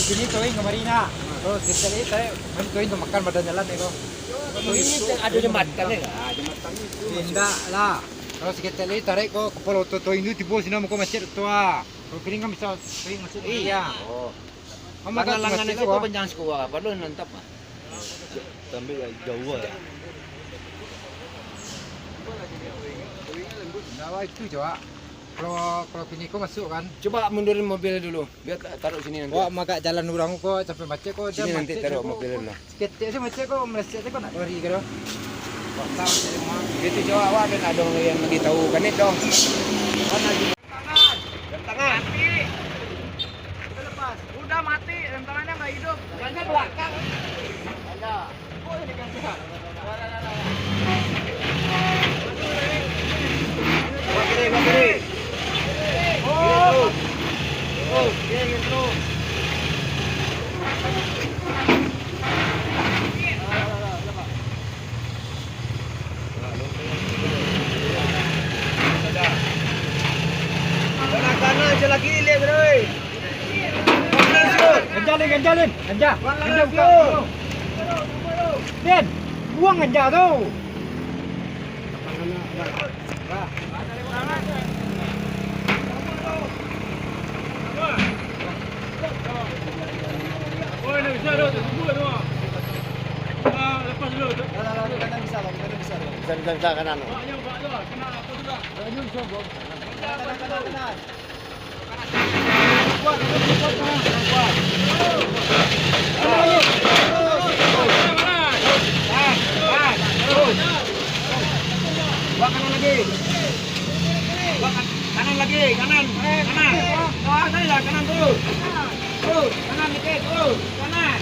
sini tuin ke Marina. Terus kita lihat saya tuin tuh makan pada jalan nih kok. Ini ada jembatan ya? Jembatan itu. Tidak lah. Terus kita lihat tarik kok kepala tuin itu tiba sini mau masjid tua. Kalau piring kan bisa tuin masjid iya. Oh. Kamu kan Langan masjid itu kok. panjang sekolah, apa lu nantap ah? Sambil jauh ya. Nah, itu coba. Kalau pini kok masuk kan. Coba mundurin mobil dulu, biar taruh sini nanti. Wah, maka jalan orang kok sampai macet kok. Sini nanti taruh mobil dulu. Kita sih macet kok meleset kok nak lari gitu. Kok tahu dari mana? Gitu coba awak dan ada yang lagi tahu kan itu dong. Rem tangan. Mati. Udah lepas. Udah mati, rem tangannya nggak hidup. Gannya belakang. Ada. Oh, ini gannya. Bak kiri. Oh. Oh, kiri terus. Kanan je lagi lihat bro. Ganjalin. Ganja buka. Den, buang ganja tuh. Bisa kanan. Kanan lagi, kanan. Oh, tadi lah kanan terus. Terus, kanan dikit, terus. Kanan.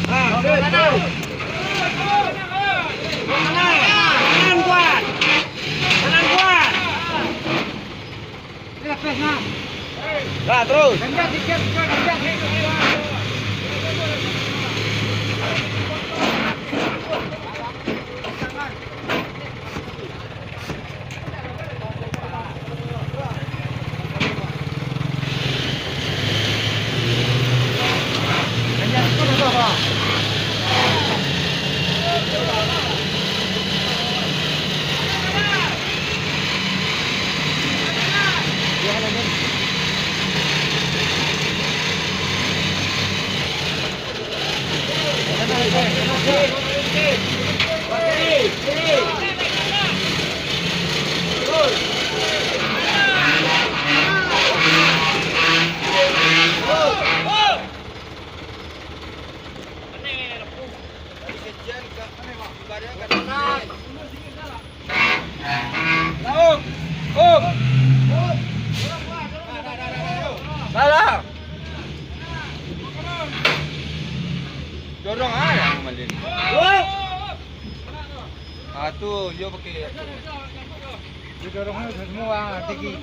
Kanan. Kanan kuat. Kanan kuat. Nah, terus. Ganja dikit, ganja. Salah. Dorong aja yang malin. Ah tuh, yo pakai. Didorongnya semua tinggi.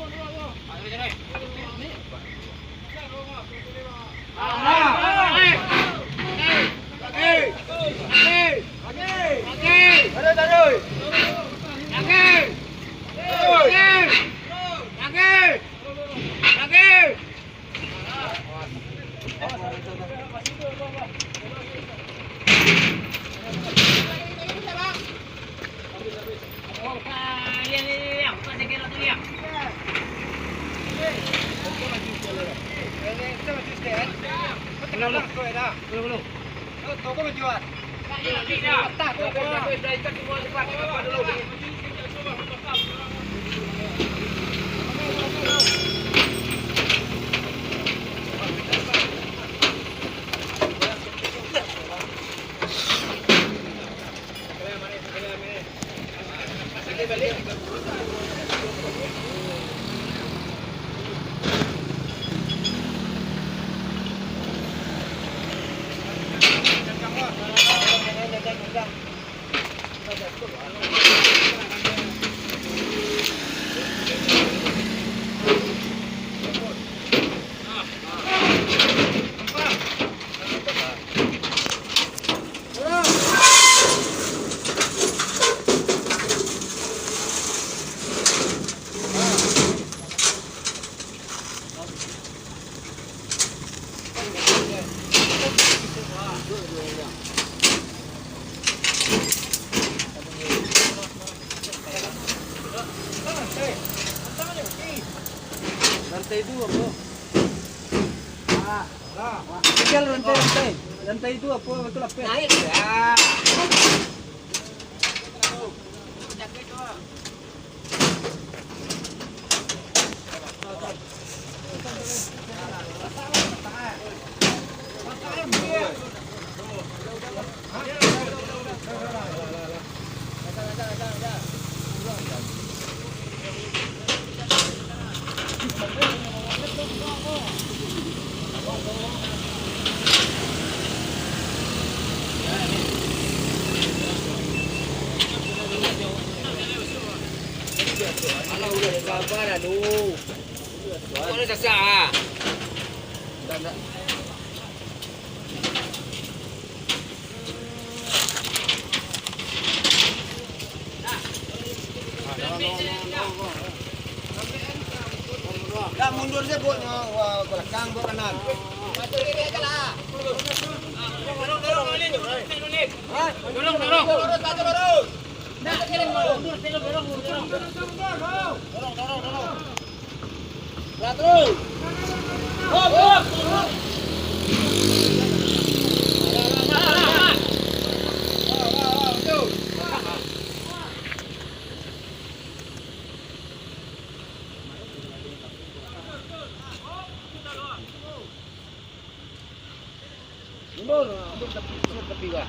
Belum. Toko menjual. Lantai 2, bro. Tinggal lantai. Lantai 2 po, betul apa? Naik ya. Alah udah sabar aduh. Mana sasa? Enggak. Dah mundur saya buat belakang buat kanan. Maju kiri aja lah. Dorong ini. Dorong. Lurus maju lurus. Nah, kiri mundur, dorong. Lah terus. Hop. Mundur tepi lah.